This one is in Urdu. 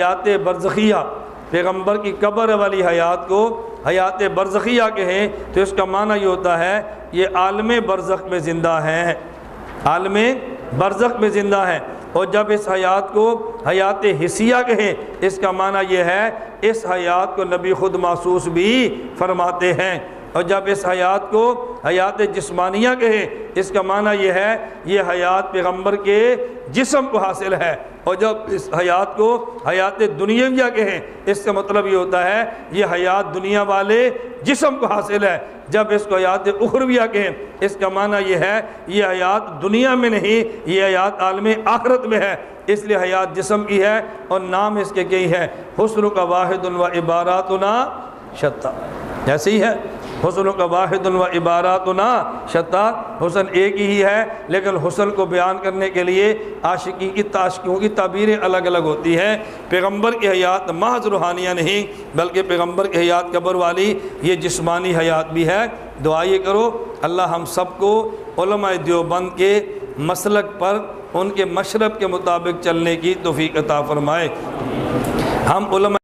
حیات برزخیہ، پیغمبر کی قبر والی حیات کو حیات برزخیہ کہیں تو اس کا معنی یہ ہوتا ہے یہ عالم برزخ میں زندہ ہیں، عالم برزخ میں زندہ ہیں۔ اور جب اس حیات کو حیات حسیہ کہیں اس کا معنی یہ ہے اس حیات کو نبی خود محسوس بھی فرماتے ہیں۔ اور جب اس حیات کو حیات جسمانیہ کہیں اس کا معنی یہ ہے یہ حیات پیغمبر کے جسم کو حاصل ہے۔ اور جب اس حیات کو حیات دنیاویہ کہیں اس کا مطلب یہ ہوتا ہے یہ حیات دنیا والے جسم کو حاصل ہے۔ جب اس کو حیات اخرویہ کہیں اس کا معنی یہ ہے یہ حیات دنیا میں نہیں، یہ حیات عالم آخرت میں ہے، اس لیے حیات جسم کی ہے اور نام اس کے کئی ہے، حسن کا واحد و عباراتنا شتیٰ، ایسے ہی ہے حسن کا واحد و عباراتنا شتیٰ، حسن ایک ہی ہے لیکن حسن کو بیان کرنے کے لیے عاشقی کی عاشقوں کی تعبیریں الگ الگ ہوتی ہیں۔ پیغمبر کی حیات محض روحانیہ نہیں بلکہ پیغمبر کی حیات قبر والی یہ جسمانی حیات بھی ہے۔ دعا یہ کرو اللہ ہم سب کو علماء دیوبند کے مسلک پر ان کے مشرب کے مطابق چلنے کی توفیق عطا فرمائے۔ ہم علماء